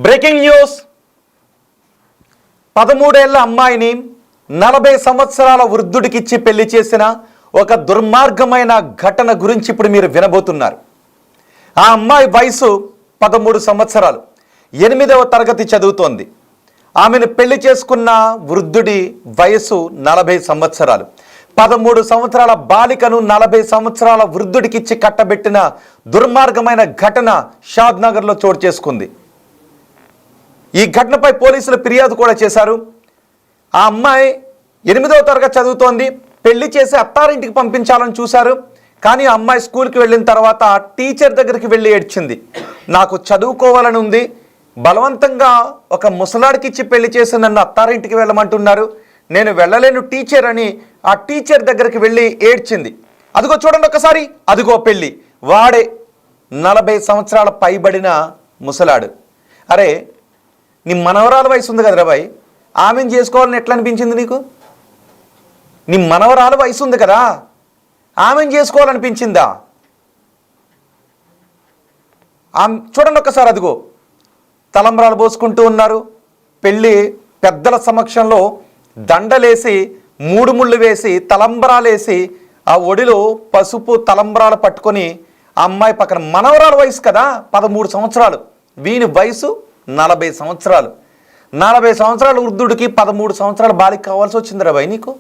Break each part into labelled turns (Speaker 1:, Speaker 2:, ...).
Speaker 1: Breaking news. 13 ఏళ్ల అమ్మాయిని 40 సంవత్సరాల వృద్ధుడికిచ్చి పెళ్లి చేసిన ఒక దుర్మార్గమైన ఘటన గురించి ఇప్పుడు మీరు వినబోతున్నారు. ఆ అమ్మాయి వయసు 13 సంవత్సరాలు, 8వ తరగతి చదువుతోంది. ఆమెను పెళ్లి చేసుకున్న వృద్ధుడి వయసు 40 సంవత్సరాలు. 13 సంవత్సరాల బాలికను 40 సంవత్సరాల వృద్ధుడికిచ్చి కట్టబెట్టిన దుర్మార్గమైన ఘటన షాద్ నగర్లో చోటు చేసుకుంది. ఈ ఘటనపై పోలీసులు ఫిర్యాదు కూడా చేశారు. ఆ అమ్మాయి 8వ తరగతి చదువుతోంది. పెళ్లి చేసి అత్తారింటికి పంపించాలని చూశారు. కానీ ఆ అమ్మాయి స్కూల్కి వెళ్ళిన తర్వాత టీచర్ దగ్గరికి వెళ్ళి ఏడ్చింది. నాకు చదువుకోవాలని ఉంది, బలవంతంగా ఒక ముసలాడికి ఇచ్చి పెళ్లి చేసి నన్ను అత్తారింటికి వెళ్ళమంటున్నారు, నేను వెళ్ళలేను టీచర్ అని ఆ టీచర్ దగ్గరికి వెళ్ళి ఏడ్చింది. అదిగో చూడండి ఒకసారి, అదిగో పెళ్ళి. వాడే 40 సంవత్సరాల పైబడిన ముసలాడు. అరే, నీ మనవరాల వయసు ఉంది కదరా బాయ్, ఆమెను చేసుకోవాలని ఎట్లా అనిపించింది నీకు? నీ మనవరాల వయసు ఉంది కదా, ఆమెను చేసుకోవాలనిపించిందా? చూడండి ఒకసారి, అదిగో తలంబ్రాలు పోసుకుంటూ ఉన్నారు. పెళ్ళి పెద్దల సమక్షంలో దండలేసి 3 ముళ్ళు వేసి తలంబ్రాలేసి ఆ ఒడిలో పసుపు తలంబ్రాలు పట్టుకొని ఆ అమ్మాయి పక్కన మనవరాల వయసు కదా 13 సంవత్సరాలు, వీని వయసు 40 సంవత్సరాలు. 40 సంవత్సరాల వృద్ధుడికి 13 సంవత్సరాల బాలిక కావాల్సి వచ్చిందిరా భయ్ నీకు?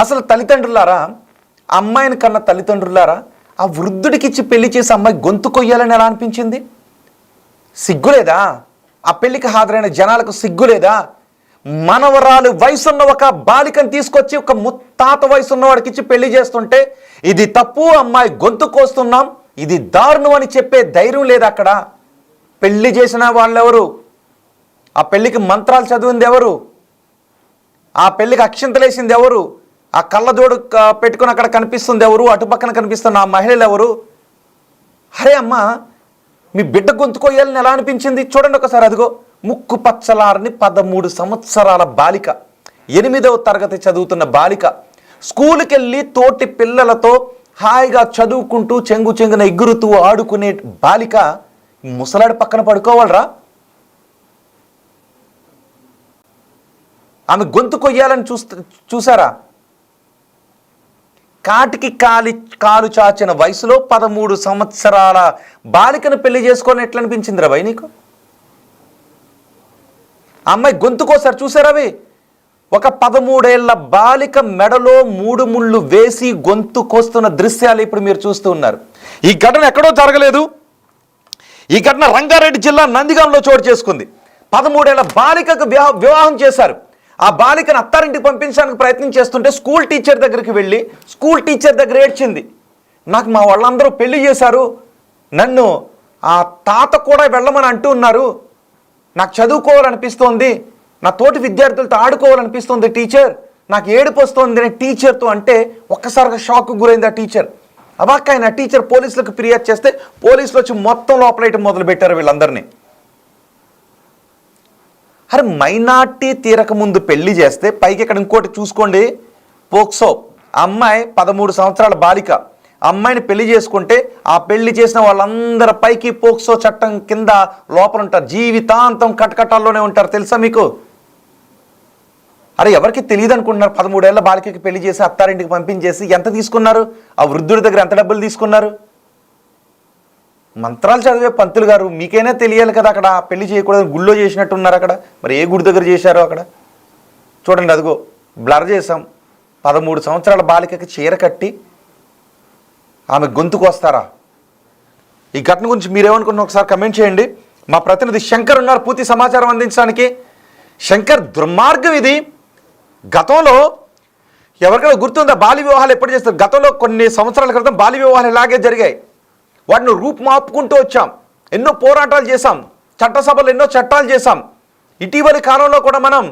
Speaker 1: అసలు తల్లిదండ్రులారా, అమ్మాయిని కన్నా తల్లిదండ్రులారా, ఆ వృద్ధుడికి ఇచ్చి పెళ్లి చేసి అమ్మాయి గొంతు కొయ్యాలని ఎలా అనిపించింది? సిగ్గులేదా? ఆ పెళ్లికి హాజరైన జనాలకు సిగ్గులేదా? మనవరాలు వయసున్న ఒక బాలికను తీసుకొచ్చి ఒక ముత్తాత వయసున్న వాడికి ఇచ్చి పెళ్లి చేస్తుంటే ఇది తప్పు, అమ్మాయి గొంతు కోస్తున్నాం, ఇది దారుణం అని చెప్పే ధైర్యం లేదు అక్కడ. పెళ్లి చేసిన వాళ్ళెవరు? ఆ పెళ్లికి మంత్రాలు చదివింది ఎవరు? ఆ పెళ్లికి అక్షింతలేసింది ఎవరు? ఆ కళ్ళజోడు పెట్టుకుని అక్కడ కనిపిస్తుంది ఎవరు? అటుపక్కన కనిపిస్తున్న ఆ మహిళలు ఎవరు? అరే అమ్మ, మీ బిడ్డ గొంతుకోయాలని ఎలా అనిపించింది? చూడండి ఒకసారి, అదిగో ముక్కు పచ్చలారని 13 సంవత్సరాల బాలిక, 8వ తరగతి చదువుతున్న బాలిక, స్కూల్కి వెళ్ళి తోటి పిల్లలతో హాయిగా చదువుకుంటూ చెంగు చెంగున ఎగురుతూ ఆడుకునే బాలిక ముసలాడి పక్కన పడుకోవాలరా? ఆమె గొంతు కొయ్యాలని చూసారా? కాటికి కాలు చాచిన వయసులో 13 సంవత్సరాల బాలికను పెళ్లి చేసుకోవాలని ఎట్లా అనిపించిందిరా భయ్ నీకు? అమ్మాయి గొంతుకోసారి చూసారా? అవి ఒక 13 ఏళ్ల బాలిక మెడలో 3 ముళ్ళు వేసి గొంతు కోస్తున్న దృశ్యాలు ఇప్పుడు మీరు చూస్తూ ఉన్నారు. ఈ ఘటన ఎక్కడో జరగలేదు. ఈ ఘటన రంగారెడ్డి జిల్లా నందిగాంలో చోటు చేసుకుంది. 13 ఏళ్ల బాలికకు వివాహం చేశారు. ఆ బాలికను అత్తారింటికి పంపించడానికి ప్రయత్నం చేస్తుంటే స్కూల్ టీచర్ దగ్గరికి వెళ్ళి స్కూల్ టీచర్ దగ్గర ఏడ్చింది. నాకు మా వాళ్ళందరూ పెళ్లి చేశారు, నన్ను ఆ తాత కూడా వెళ్ళమని అంటూ ఉన్నారు, నాకు చదువుకోవాలనిపిస్తోంది, నా తోటి విద్యార్థులతో ఆడుకోవాలనిపిస్తుంది టీచర్, నాకు ఏడుపు వస్తుంది అని టీచర్తో అంటే ఒక్కసారిగా షాక్కు గురైంది ఆ టీచర్. అవాక్కైన టీచర్ పోలీసులకు ఫిర్యాదు చేస్తే పోలీసులు వచ్చి మొత్తం లోపలైతే మొదలుపెట్టారు వీళ్ళందరినీ. అరే, మైనార్టీ తీరక ముందు పెళ్లి చేస్తే పైకి ఇక్కడ ఇంకోటి చూసుకోండి, పోక్సో. అమ్మాయి 13 సంవత్సరాల బాలిక, అమ్మాయిని పెళ్లి చేసుకుంటే ఆ పెళ్లి చేసిన వాళ్ళందరి పైకి పోక్సో చట్టం కింద లోపల ఉంటారు, జీవితాంతం కటకటాల్లోనే ఉంటారు. తెలుసా మీకు? అరే, ఎవరికి తెలియదు అనుకుంటున్నారు? 13 ఏళ్ల బాలికకి పెళ్లి చేసి అత్తారింటికి పంపించేసి ఎంత తీసుకున్నారు? ఆ వృద్ధుడి దగ్గర ఎంత డబ్బులు తీసుకున్నారు? మంత్రాలు చదివే పంతులు గారు, మీకైనా తెలియాలి కదా, అక్కడ పెళ్లి చేయకూడదు గుళ్ళో చేసినట్టున్నారు అక్కడ. మరి ఏ గుడి దగ్గర చేశారో అక్కడ చూడండి, అదిగో బ్లర్ చేసాం. 13 సంవత్సరాల బాలికకి చీర కట్టి ఆమె గొంతుకు వస్తారా? ఈ ఘటన గురించి మీరేమనుకున్న ఒకసారి కమెంట్ చేయండి. మా ప్రతినిధి శంకర్ ఉన్నారు పూర్తి సమాచారం అందించడానికి. శంకర్, దుర్మార్గం ఇది. గతంలో ఎవరికైనా గుర్తుందా బాల్య వివాహాలు ఎప్పుడు చేస్తారు? గతంలో కొన్ని సంవత్సరాల క్రితం బాల్య వివాహాలు ఇలాగే జరిగాయి. వాటిని రూపుమాపుకుంటూ వచ్చాం, ఎన్నో పోరాటాలు చేశాం, చట్టసభలు ఎన్నో చట్టాలు చేశాం. ఇటీవలి కాలంలో కూడా మనం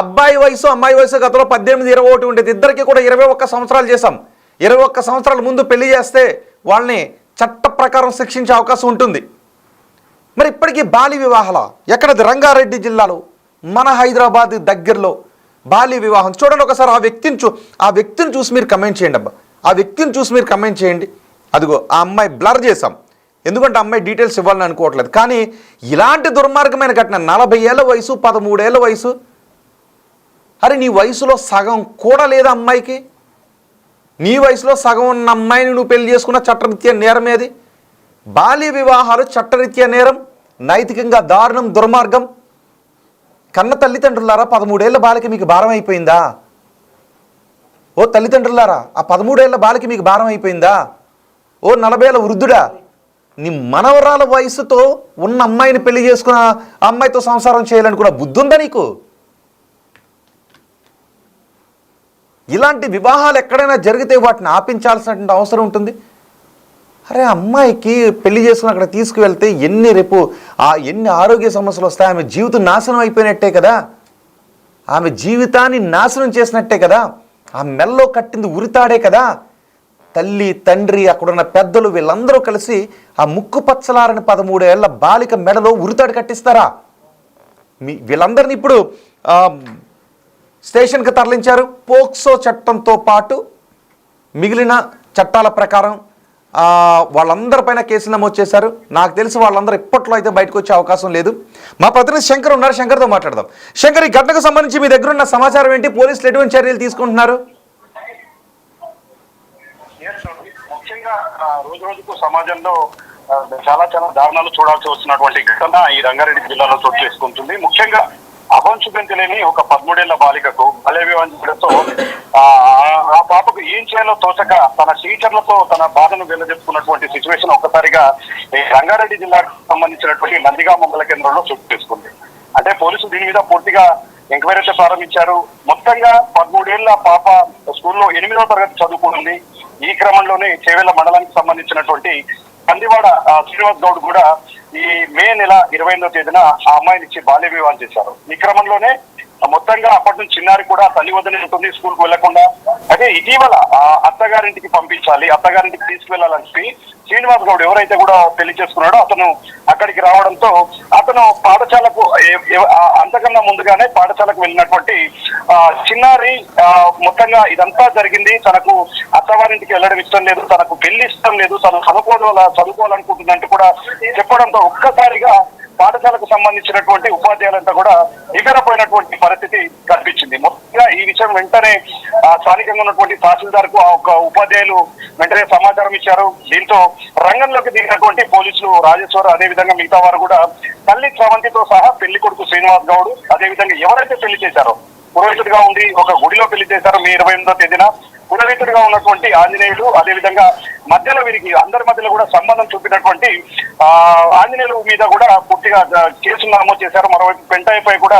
Speaker 1: అబ్బాయి వయసు అమ్మాయి వయసు గతంలో 18, 21 ఉండేది, ఇద్దరికి కూడా 21 సంవత్సరాలు చేశాం. 21 సంవత్సరాల ముందు పెళ్లి చేస్తే వాళ్ళని చట్ట ప్రకారం శిక్షించే అవకాశం ఉంటుంది. మరి ఇప్పటికీ బాల్య వివాహాల ఎక్కడది? రంగారెడ్డి జిల్లాలో మన హైదరాబాద్ దగ్గరలో బాల్య వివాహం. చూడండి ఒకసారి, ఆ వ్యక్తిని చూసి మీరు కమెంట్ చేయండి. అబ్బా, ఆ వ్యక్తిని చూసి మీరు కమెంట్ చేయండి. అదిగో ఆ అమ్మాయి బ్లర్ చేసాం, ఎందుకంటే అమ్మాయి డీటెయిల్స్ ఇవ్వాలని అనుకోవట్లేదు. కానీ ఇలాంటి దుర్మార్గమైన ఘటన 40 ఏళ్ళ వయసు, 13 ఏళ్ళ వయసు. అరే నీ వయసులో సగం కూడా లేదా అమ్మాయికి? నీ వయసులో సగం ఉన్న అమ్మాయిని నువ్వు పెళ్లి చేసుకున్న చట్టరీత్యా నేరం ఏది? బాల్య వివాహాలు చట్టరీత్యా నేరం, నైతికంగా దారుణం, దుర్మార్గం. కన్న తల్లిదండ్రులారా 13 ఏళ్ల బాలిక మీకు భారం అయిపోయిందా? ఓ తల్లిదండ్రులారా ఆ 13 ఏళ్ల బాలిక మీకు భారం అయిపోయిందా? ఓ 40 ఏళ్ల వృద్ధుడా, నీ మనవరాల వయసుతో ఉన్న అమ్మాయిని పెళ్లి చేసుకున్న అమ్మాయితో సంసారం చేయాలనుకున్న బుద్ధి ఉందా నీకు? ఇలాంటి వివాహాలు ఎక్కడైనా జరిగితే వాటిని ఆపించాల్సినటువంటి అవసరం ఉంటుంది. అరే అమ్మాయికి పెళ్లి చేసుకుని అక్కడ తీసుకువెళ్తే ఎన్ని ఆరోగ్య సమస్యలు వస్తాయి? ఆమె జీవితం నాశనం అయిపోయినట్టే కదా, ఆమె జీవితాన్ని నాశనం చేసినట్టే కదా, ఆ మెల్లో కట్టింది ఉరితాడే కదా. తల్లి, తండ్రి, అక్కడున్న పెద్దలు వీళ్ళందరూ కలిసి ఆ ముక్కు పచ్చలారని 13 ఏళ్ల బాలిక మెడలో ఉరితాడు కట్టిస్తారా? వీళ్ళందరినీ ఇప్పుడు స్టేషన్కి తరలించారు. పోక్సో చట్టంతో పాటు మిగిలిన చట్టాల ప్రకారం వాళ్ళందరిపైన కేసులు నమోదు చేశారు. నాకు తెలిసి వాళ్ళందరూ ఇప్పట్లో అయితే బయటకు వచ్చే అవకాశం లేదు. మా ప్రతినిధి శంకర్ ఉన్నారు, శంకర్తో మాట్లాడదాం. శంకర్, ఈ ఘటనకు సంబంధించి మీ దగ్గర ఉన్న సమాచారం ఏంటి? పోలీసులు ఎటువంటి చర్యలు తీసుకుంటున్నారు?
Speaker 2: ముఖ్యంగా రోజు రోజుకు సమాజంలో చాలా దారుణాలు చూడాల్సి వస్తున్నటువంటి ఘటన ఈ రంగారెడ్డి జిల్లాలో చోటు చేసుకుంటుంది. ముఖ్యంగా అభంశుభం తెలియని ఒక 13 ఏళ్ల బాలికకు బాల్య వివాహంతో ఆ పాపకు ఏం చేయాలో తోచక తన టీచర్లతో తన బాధను వెళ్లజెప్పుకున్నటువంటి సిచ్యువేషన్ ఒక్కసారిగా ఈ రంగారెడ్డి జిల్లాకు సంబంధించినటువంటి నందిగామ మండల కేంద్రంలో చోటు చేసుకుంది. అంటే పోలీసులు దీని మీద పూర్తిగా ఎంక్వైరీ అయితే ప్రారంభించారు. మొత్తంగా 13 ఏళ్ల పాప స్కూల్లో 8వ తరగతి చదువుకుంటుంది. ఈ క్రమంలోనే చేవెళ్ల మండలానికి సంబంధించినటువంటి కందివాడ శ్రీనివాస్ గౌడ్ కూడా ఈ మే నెల 28వ తేదీన ఆ అమ్మాయిని ఇచ్చి బాల్య వివాహం చేశారు. ఈ క్రమంలోనే మొత్తంగా అప్పటి నుంచి చిన్నారి కూడా తల్లి వద్దనే ఉంటుంది, స్కూల్కి వెళ్లకుండా. అయితే ఇటీవల అత్తగారింటికి పంపించాలి, అత్తగారింటికి తీసుకువెళ్లాలని చెప్పి శ్రీనివాస్ గౌడ్ ఎవరైతే కూడా పెళ్లి చేసుకున్నాడో అతను అక్కడికి రావడంతో అతను పాఠశాలకు అంతకన్నా ముందుగానే పాఠశాలకు వెళ్ళినటువంటి చిన్నారి మొత్తంగా ఇదంతా జరిగింది. తనకు అత్తవారింటికి వెళ్ళడం ఇష్టం లేదు, తనకు పెళ్లి ఇష్టం లేదు, తను చదువుకోవాలనుకుంటుందంటూ కూడా చెప్పడంతో ఒక్కసారిగా పాఠశాలకు సంబంధించినటువంటి ఉపాధ్యాయులంతా కూడా ఎగరపోయినటువంటి పరిస్థితి కనిపించింది. మొత్తంగా ఈ విషయం వెంటనే స్థానికంగా ఉన్నటువంటి తహసీల్దార్ కు ఒక ఉపాధ్యాయులు వెంటనే సమాచారం ఇచ్చారు. దీంతో రంగంలోకి దిగినటువంటి పోలీసులు రాజేశ్వర్, అదేవిధంగా మిగతా వారు కూడా తల్లి స్రవంతితో సహా పెళ్లి కొడుకు శ్రీనివాస్ గౌడ్, అదేవిధంగా ఎవరైతే పెళ్లి చేశారో పురోహితుడిగా ఉండి ఒక గుడిలో పెళ్లి చేశారో మే 28వ తేదీన పురోహితుడిగా ఉన్నటువంటి ఆంజనేయులు, అదేవిధంగా మధ్యలో వీరికి అందరి మధ్యలో కూడా సంబంధం చూపినటువంటి ఆంజనేయులు మీద కూడా పూర్తిగా కేసులు నమోదు చేశారు. మరోవైపు పెంటాయిపై కూడా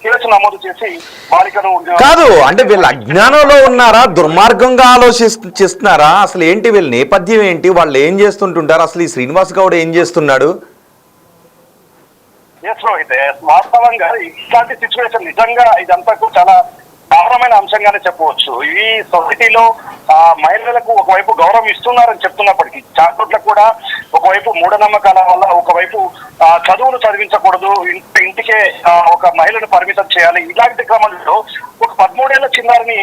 Speaker 2: కేసు నమోదు చేసి బాలికను
Speaker 1: కాదు అంటే వీళ్ళు అజ్ఞానంలో ఉన్నారా, దుర్మార్గంగా ఆలోచిస్తున్నారా, అసలు ఏంటి వీళ్ళ నేపథ్యం ఏంటి, వాళ్ళు ఏం చేస్తుంటుంటారు, అసలు ఈ శ్రీనివాస్ గౌడ్ ఏం చేస్తున్నాడు?
Speaker 2: వాస్తవంగా ఇట్లాంటి సిచ్యువేషన్ నిజంగా ఇదంతా చాలా దారుణమైన అంశంగానే చెప్పవచ్చు. ఈ సొసైటీలో మహిళలకు ఒకవైపు గౌరవం ఇస్తున్నారని చెప్తున్నప్పటికీ చాకోట్లకు కూడా ఒకవైపు మూఢనమ్మకాల వల్ల, ఒకవైపు చదువులు చదివించకూడదు, ఇంటికే ఒక మహిళను పరిమితం చేయాలి. ఇలాంటి క్రమంలో ఒక 13 ఏళ్ల చిన్నారిని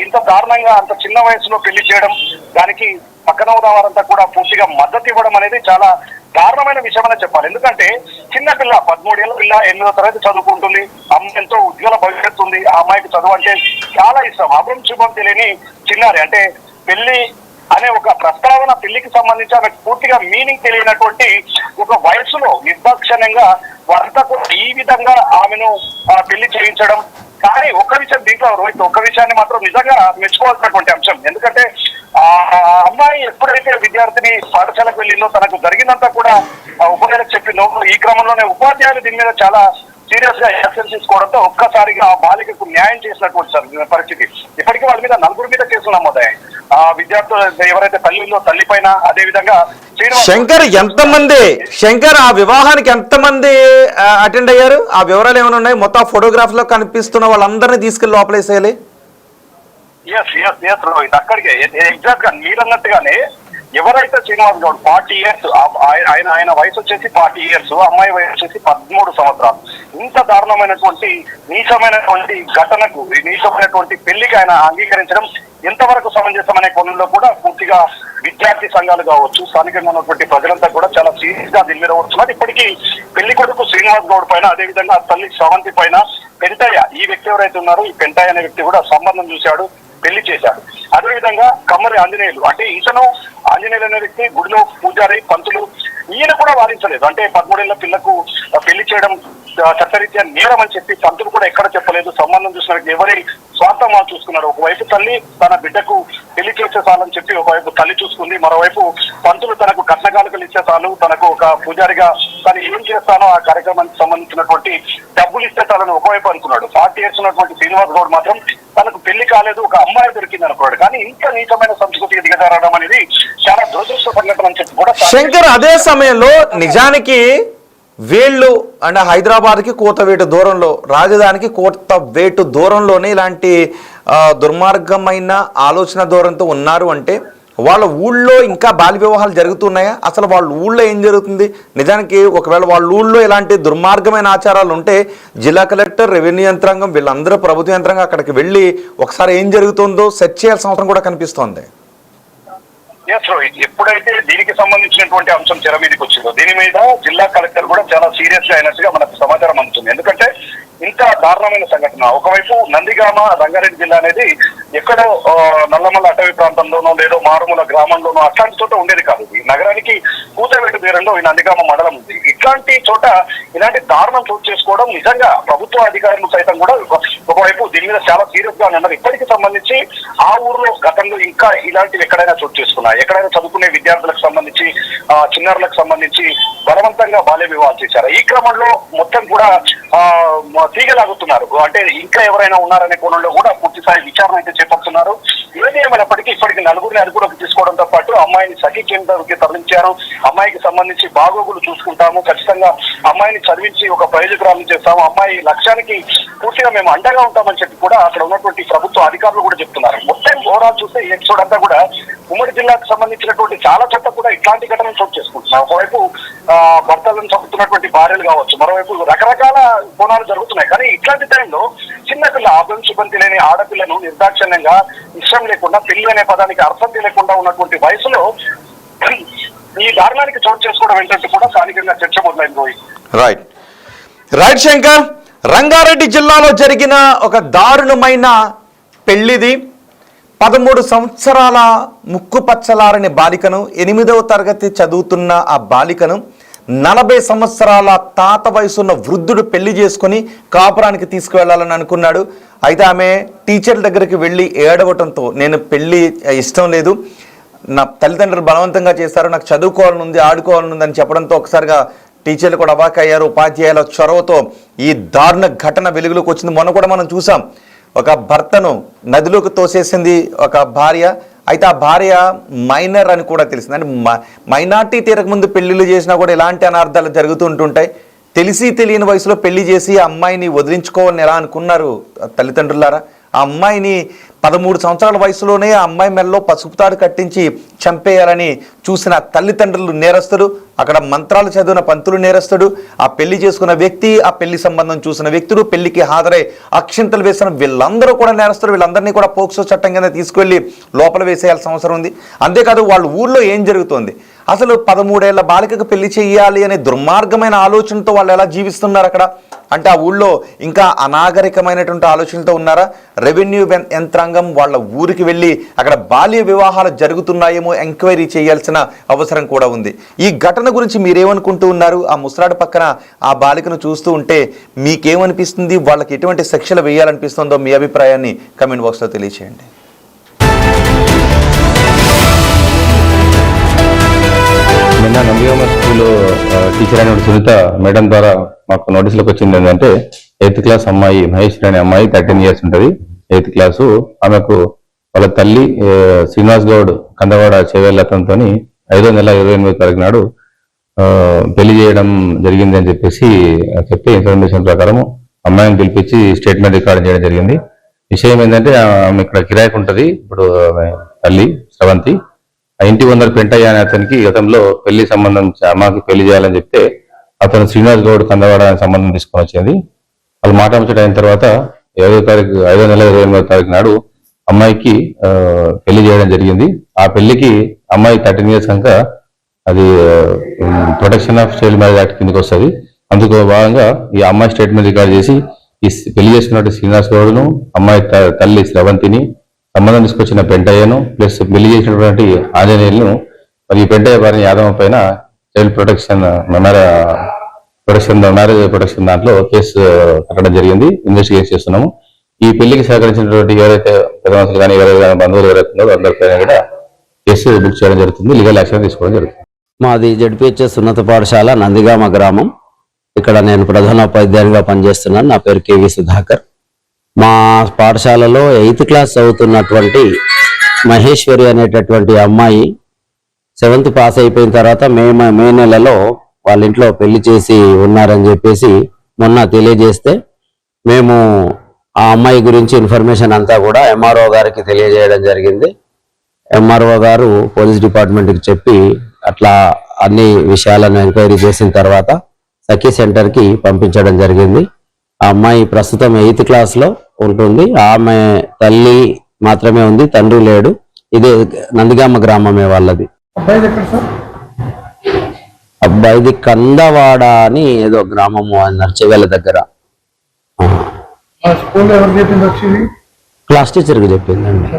Speaker 2: ఇంత దారుణంగా అంత చిన్న వయసులో పెళ్లి చేయడం, దానికి పక్కన ఉన్న వారంతా కూడా పూర్తిగా మద్దతు ఇవ్వడం అనేది చాలా దారుణమైన విషయం అనే చెప్పాలి. ఎందుకంటే చిన్న పిల్ల 13 ఏళ్ల పిల్ల 8వ తరగతి చదువుకుంటుంది, అమ్మ ఎంతో ఉజ్వల భవిష్యత్తు ఉంది, ఆ అమ్మాయికి చదువు అంటే చాలా ఇష్టం. అభం శుభం తెలియని చిన్నారి, అంటే పెళ్లి అనే ఒక ప్రస్తావన, పెళ్లికి సంబంధించి ఆమె పూర్తిగా మీనింగ్ తెలియనటువంటి ఒక వయసులో నిర్దాక్షిణ్యంగా వారంతా కూడా ఈ విధంగా ఆమెను పెళ్లి చేయించడం. కానీ ఒక్క విషయం దీంట్లో రోహిత్, ఒక్క విషయాన్ని మాత్రం నిజంగా మెచ్చుకోవాల్సినటువంటి అంశం. ఎందుకంటే అమ్మాయి ఎప్పుడైతే విద్యార్థిని పాఠశాలకు వెళ్ళిందో తనకు జరిగిందంతా కూడా ఉపాధ్యాయులకు చెప్పిందో, ఈ క్రమంలోనే ఉపాధ్యాయులు దీని మీద చాలా సీరియస్ గా యాక్షన్ తీసుకోవడంతో ఒక్కసారిగా ఆ బాలికకు న్యాయం చేసినటువంటి పరిస్థితి. ఇప్పటికీ వాళ్ళ మీద 4 మీద కేసులు నమోదయ్యాయి. విద్యార్థులు ఎవరైతే తల్లి ఉందో తల్లి పైన, అదే విధంగా
Speaker 1: శంకర్ ఆ వివాహానికి ఎంతమంది అటెండ్ అయ్యారు, ఆ వివరాలు ఏమైనా ఉన్నాయి? మొత్తం ఫోటోగ్రాఫ్ లో కనిపిస్తున్న వాళ్ళందరినీ తీసుకెళ్లి లోపలేసేయాలి.
Speaker 2: రోహిత్, అక్కడికే ఎగ్జాక్ట్ గా మీరన్నట్టుగానే ఎవరైతే శ్రీనివాస్ గౌడ్ 40 years, ఆయన వయసు వచ్చేసి 40 years, అమ్మాయి వయసు వచ్చేసి 13 సంవత్సరాలు. ఇంత దారుణమైనటువంటి నీచమైనటువంటి ఘటనకు, నీచమైనటువంటి పెళ్లికి ఆయన అంగీకరించడం ఎంతవరకు సమంజసమనే కోణంలో కూడా పూర్తిగా విద్యార్థి సంఘాలు కావచ్చు, స్థానికంగా ఉన్నటువంటి ప్రజలంతా కూడా చాలా సీరియస్ గా దీని మీద వస్తున్నారు. ఇప్పటికీ పెళ్లి కొడుకు శ్రీనివాస్ గౌడ్ పైన, అదేవిధంగా తల్లి శ్రవంతి పైన పెంటయ్య, ఈ వ్యక్తి ఎవరైతే ఉన్నారో ఈ పెంటయ్య అనే వ్యక్తి కూడా సంబంధం చూశాడు, పెళ్లి చేశాడు. అదేవిధంగా కమ్మరి ఆంజనేయులు, అంటే ఇతను ఆంజనేయులు అనే వ్యక్తి గుడిలో పూజారి, పంతులు, ఈయన కూడా వాదించలేదు. అంటే 13 ఏళ్ల పిల్లకు పెళ్లి చేయడం చట్టరీత్యా నేరం అని చెప్పి పంతులు కూడా ఎక్కడ చెప్పలేదు. సంబంధం చూసిన ఎవరి స్వార్థం వాళ్ళు చూసుకున్నారు. ఒకవైపు తల్లి తన బిడ్డకు పెళ్లి చేసే చాలని చెప్పి ఒకవైపు తల్లి చూసుకుంది, మరోవైపు పంతులు తనకు కట్నకాలుకలు ఇచ్చే చాలు, తనకు ఒక పూజారిగా తను ఏం చేస్తానో ఆ కార్యక్రమానికి సంబంధించినటువంటి డబ్బులు ఇస్తే చాలని ఒకవైపు అనుకున్నాడు. 40 years ఉన్నటువంటి శ్రీనివాస్ గౌడ్ మాత్రం తనకు పెళ్లి కాలేదు, ఒక అమ్మాయి దొరికింది అనుకున్నాడు. కానీ ఇంత నీచమైన సంస్కృతికి దిగజారడం అనేది చాలా దురదృష్ట సంఘటన అని చెప్పి కూడా
Speaker 1: శంకర్, అదే సమయంలో నిజానికి వీళ్ళు అంటే హైదరాబాద్కి కోతవేటు దూరంలో, రాజధానికి కోతవేటు దూరంలోనే ఇలాంటి దుర్మార్గమైన ఆలోచన ధోరణితో ఉన్నారు అంటే వాళ్ళ ఊళ్ళో ఇంకా బాల్య వివాహాలు జరుగుతున్నాయా? అసలు వాళ్ళ ఊళ్ళో ఏం జరుగుతుంది? నిజానికి ఒకవేళ వాళ్ళ ఊళ్ళో ఇలాంటి దుర్మార్గమైన ఆచారాలు ఉంటే జిల్లా కలెక్టర్, రెవెన్యూ యంత్రాంగం, వీళ్ళందరూ ప్రభుత్వ యంత్రాంగం అక్కడికి వెళ్ళి ఒకసారి ఏం జరుగుతుందో సెర్చ్ చేయాల్సిన అవసరం కూడా కనిపిస్తోంది.
Speaker 2: ఎప్పుడైతే దీనికి సంబంధించినటువంటి అంశం తెర మీదకి వచ్చిందో దీని మీద జిల్లా కలెక్టర్ కూడా చాలా సీరియస్ గా అయినట్టుగా మనకు సమాచారం అందుతుంది. ఎందుకంటే ఇంత దారుణమైన సంఘటన, ఒకవైపు నందిగామ రంగారెడ్డి జిల్లా అనేది ఎక్కడో నల్లమల్ల అటవీ ప్రాంతంలోనో లేదో మారుమూల గ్రామంలోనో అట్లాంటి చోట ఉండేది కాదు. ఈ నగరానికి కూతవేటు తీరంలో ఈ నందిగామ మండలం ఉంది. ఇట్లాంటి చోట ఇలాంటి దారుణం చోటు చేసుకోవడం నిజంగా ప్రభుత్వ అధికారులు సైతం కూడా ఒకవైపు దీని మీద చాలా సీరియస్ గా ఉన్నారు. ఇప్పటికి సంబంధించి ఆ ఊర్లో గతంలో ఇంకా ఇలాంటివి ఎక్కడైనా చోటు చేసుకున్నా, ఎక్కడైనా చదువుకునే విద్యార్థులకు సంబంధించి, చిన్నారులకు సంబంధించి బలవంతంగా బాల్య వివాహాలు చేశారు. ఈ క్రమంలో మొత్తం కూడా తీగలాగుతున్నారు. అంటే ఇంకా ఎవరైనా ఉన్నారనే కోణంలో కూడా పూర్తి స్థాయి విచారణ అయితే చేపడుతున్నారు. ఏది ఏమైనప్పటికీ ఇప్పటికి నలుగురిని అదుపులోకి తీసుకోవడంతో పాటు అమ్మాయిని సఖీ కేంద్రానికి తరలించారు. అమ్మాయికి సంబంధించి బాగోగులు చూసుకుంటాము, ఖచ్చితంగా అమ్మాయిని చదివించి ఒక ప్రయోజకురాలను చేస్తాము, అమ్మాయి లక్ష్యానికి పూర్తిగా మేము అండగా ఉంటామని చెప్పి కూడా అక్కడ ఉన్నటువంటి ప్రభుత్వ అధికారులు కూడా చెప్తున్నారు. మొత్తం ఓవరాల్ చూస్తే ఈ ఎపిసోడ్ అంతా కూడా ఉమ్మడి జిల్లాకు సంబంధించినటువంటి చాలా చోట్ల కూడా ఇట్లాంటి ఘటనలు చోటు చేసుకుంటున్నాం. ఒకవైపు భర్తలను చంపుతున్నటువంటి భార్యలు కావచ్చు, మరోవైపు రకరకాల కోణాలు జరుగుతున్నాయి. కానీ ఇట్లాంటి టైంలో చిన్నపిల్ల, ఆపం శుభం తెలియని ఆడపిల్లను నిర్దాక్షిణ్యంగా, ఇష్టం లేకుండా, పెళ్లి అనే పదానికి అర్థం తెలియకుండా ఉన్నటువంటి వయసులో ఈ దారుణానికి చోటు చేసుకోవడం ఏంటంటే కూడా స్థానికంగా చర్చ మొదలైంది.
Speaker 1: రైట్ శంకర్, రంగారెడ్డి జిల్లాలో జరిగిన ఒక దారుణమైన పెళ్లిది. 13 సంవత్సరాల ముక్కు పచ్చలారని బాలికను, 8వ తరగతి చదువుతున్న ఆ బాలికను 40 సంవత్సరాల తాత వయసున్న వృద్ధుడు పెళ్లి చేసుకుని కాపురానికి తీసుకువెళ్ళాలని అనుకున్నాడు. అయితే ఆమె టీచర్ల దగ్గరికి వెళ్ళి ఏడవటంతో నేను పెళ్లి ఇష్టం లేదు, నా తల్లిదండ్రులు బలవంతంగా చేశారు, నాకు చదువుకోవాలని ఉంది, ఆడుకోవాలని ఉంది అని చెప్పడంతో ఒకసారిగా టీచర్లు కూడా అవాకయ్యారు. ఉపాధ్యాయుల చొరవతో ఈ దారుణ ఘటన వెలుగులోకి వచ్చింది. మొన్న కూడా మనం చూసాం, ఒక భర్తను నదిలోకి తోసేసింది ఒక భార్య. అయితే ఆ భార్య మైనర్ అని కూడా తెలిసింది. అంటే మైనార్టీ తీరకముందు పెళ్లిళ్ళు చేసినా కూడా ఇలాంటి అనార్థాలు జరుగుతూ ఉంటుంటాయి. తెలిసి తెలియని వయసులో పెళ్లి చేసి ఆ అమ్మాయిని వదిలించుకోవాలని ఎలా అనుకున్నారు తల్లిదండ్రులారా? ఆ అమ్మాయిని 13 సంవత్సరాల వయసులోనే ఆ అమ్మాయి మెడలో పసుపు తాడు కట్టించి చంపేయాలని చూసిన తల్లిదండ్రులు నేరస్తుడు, అక్కడ మంత్రాలు చదివిన పంతులు నేరస్తుడు, ఆ పెళ్లి చేసుకున్న వ్యక్తి, ఆ పెళ్లి సంబంధం చూసిన వ్యక్తులు, పెళ్లికి హాజరై అక్షింతలు వేసిన వీళ్ళందరూ కూడా నేరస్తుడు. వీళ్ళందరినీ కూడా పోక్సో చట్టం కింద తీసుకువెళ్ళి లోపల వేసేయాల్సిన అవసరం ఉంది. అంతేకాదు వాళ్ళ ఊళ్ళో ఏం జరుగుతోంది, అసలు 13 ఏళ్ల బాలికకు పెళ్లి చేయాలి అనే దుర్మార్గమైన ఆలోచనతో వాళ్ళు ఎలా జీవిస్తున్నారు అక్కడ? అంటే ఆ ఊళ్ళో ఇంకా అనాగరికమైనటువంటి ఆలోచనలతో ఉన్నారా? రెవెన్యూ యంత్రాంగం వాళ్ళ ఊరికి వెళ్ళి అక్కడ బాల్య వివాహాలు జరుగుతున్నాయేమో ఎంక్వైరీ చేయాల్సిన అవసరం కూడా ఉంది. ఈ ఘటన గురించి మీరేమనుకుంటూ ఉన్నారు? ఆ ముసలాడు పక్కన ఆ బాలికను చూస్తూ ఉంటే మీకేమనిపిస్తుంది? వాళ్ళకి ఎటువంటి శిక్షలు వేయాలనిపిస్తుందో మీ అభిప్రాయాన్ని కమెంట్ బాక్స్లో తెలియచేయండి.
Speaker 3: నిన్న నందిగామ స్కూల్ టీచర్ అయిన సునీత మేడం ద్వారా మాకు నోటీసులకు వచ్చింది ఏంటంటే 8th క్లాస్ అమ్మాయి మహేశ్వరి అనే అమ్మాయి 13 years ఉంటుంది, 8th క్లాసు. ఆమెకు వాళ్ళ తల్లి శ్రీనివాస్ గౌడ్ కందవాడ చేవేళ్లతంతో 5వ నెల 28వ తారీఖు నాడు పెళ్లి చేయడం జరిగింది అని చెప్పేసి చెప్తే ఇన్ఫర్మేషన్ ప్రకారం అమ్మాయిని పిలిపించి స్టేట్మెంట్ రికార్డ్ చేయడం జరిగింది. విషయం ఏంటంటే ఆమె ఇక్కడ కిరాయికి ఉంటుంది. ఇప్పుడు తల్లి శ్రవంతి ఆ ఇంటి ఓనర్ పెంటయ్య అనే అతనికి గతంలో పెళ్లి సంబంధం అమ్మకి పెళ్లి చేయాలని చెప్తే అతను శ్రీనివాస్ గౌడ్ కందవాడ అనే సంబంధం తీసుకొని వచ్చింది. వాళ్ళు మాట ముచ్చట అయిన తర్వాత 5వ నెల 28వ తారీఖు నాడు అమ్మాయికి పెళ్లి చేయడం జరిగింది. ఆ పెళ్లికి అమ్మాయి 13 years కనుక అది protection of child marriage act కిందకి వస్తుంది. అందుకు భాగంగా ఈ అమ్మాయి స్టేట్మెంట్ రికార్డ్ చేసి ఈ పెళ్లి చేసుకున్నట్టు శ్రీనివాస్ గౌడ్ను, అమ్మాయి తల్లి శ్రవంతిని, సంబంధం తీసుకొచ్చిన పెంటయ్యను ప్లస్ పెళ్లి చేసినటువంటి ఆంజనేయులను మరియు పెంటయ్య భార్య యాదమ్మ పైన చైల్డ్ ప్రొటెక్షన్ మ్యారేజ్ ప్రొటెక్షన్ దాంట్లో కేసు కట్టడం జరిగింది. ఇన్వెస్టిగేషన్ చేస్తున్నాము. ఈ పెళ్లికి సహకరించినటువంటి ఎవరైతే పెద్ద మనుషులు కానీ ఎవరైతే బంధువులు ఎవరైతే ఉన్నారో అందరిపైన కూడా కేసు బుక్ చేయడం జరుగుతుంది. లీగల్ యాక్షన్ తీసుకోవడం జరుగుతుంది.
Speaker 4: మాది జడ్పిహెచ్ఎస్ ఉన్నత పాఠశాల నందిగామ గ్రామం. ఇక్కడ నేను ప్రధానోపాధ్యాయునిగా పనిచేస్తున్నాను. నా పేరు కేవి సుధాకర్. మా పాఠశాలలో 8th క్లాస్ చదువుతున్నటువంటి మహేశ్వరి అనేటటువంటి అమ్మాయి 7th పాస్ అయిపోయిన తర్వాత మే నెలలో వాళ్ళ ఇంట్లో పెళ్లి చేసి ఉన్నారని చెప్పేసి మొన్న తెలియజేస్తే మేము ఆ అమ్మాయి గురించి ఇన్ఫర్మేషన్ అంతా కూడా ఎంఆర్ఓ గారికి తెలియజేయడం జరిగింది. ఎంఆర్ఓ గారు పోలీస్ డిపార్ట్మెంట్కి చెప్పి అట్లా అన్ని విషయాలను ఎంక్వైరీ చేసిన తర్వాత సఖీ సెంటర్కి పంపించడం జరిగింది. ఆ అమ్మాయి ప్రస్తుతం 8th క్లాస్లో ఉంటుంది. ఆమె తల్లి మాత్రమే ఉంది, తండ్రి లేడు. ఇదే నందిగామ గ్రామమే వాళ్ళది. అబ్బాయిది కందవాడ అని ఏదో గ్రామము అన్నారు, చెవెల దగ్గర. క్లాస్ టీచర్కి చెప్పిందండి.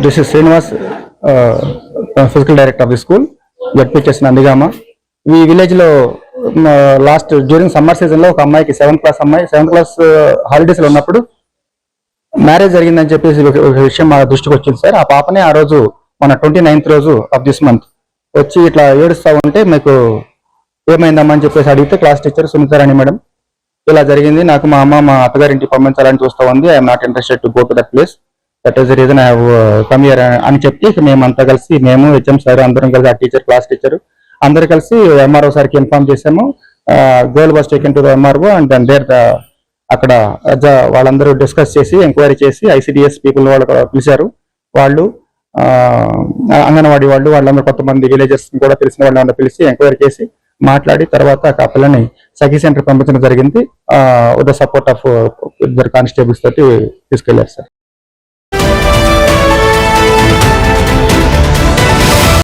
Speaker 5: This is Srinivas, physical director of the school, ZPHS Nandigama. ఈ విలేజ్ లో లాస్ట్ డ్యూరింగ్ సమ్మర్ సీజన్ లో ఒక అమ్మాయికి 7th క్లాస్ అమ్మాయి 7th క్లాస్ హాలిడేస్ లో ఉన్నప్పుడు మ్యారేజ్ జరిగిందని చెప్పేసి ఒక విషయం మా దృష్టికి వచ్చింది సార్. ఆ పాపనే ఆ రోజు మన 29th రోజు ఆఫ్ దిస్ మంత్ వచ్చి ఇట్లా ఏడుస్తా ఉంటే మీకు ఏమైందమ్మా అని చెప్పేసి అడిగితే క్లాస్ టీచర్ సునీతారాణి మేడం ఇలా జరిగింది, నాకు మా అమ్మ మా అత్తగారింటికి పంపించాలని చూస్తా ఉంది, I'm not interested to go to that place, that is the reason I have come here అని చెప్పి మేమంతా కలిసి మేము హెచ్ఎం సార్ అందరం కలిసి ఆ టీచర్ క్లాస్ టీచర్ అందరు కలిసి ఎంఆర్ఓ సార్కి ఇన్ఫార్మ్ చేసాము. Girl was taken to the MRO and then there అక్కడ వాళ్ళందరూ డిస్కస్ చేసి ఎంక్వైరీ చేసి ఐసిడిఎస్ పీపుల్ వాళ్ళు పిలిచారు. వాళ్ళు అంగన్వాడీ వాళ్ళందరూ కొంతమంది విలేజెస్ కూడా తెలిసిన వాళ్ళందరూ పిలిచి ఎంక్వైరీ చేసి మాట్లాడి తర్వాత ఆ పిల్లని సఖీ సెంటర్ పంపించడం జరిగింది. విత్ ద సపోర్ట్ ఆఫ్ ఇద్దరు కానిస్టేబుల్స్ తోటి తీసుకెళ్లారు సార్.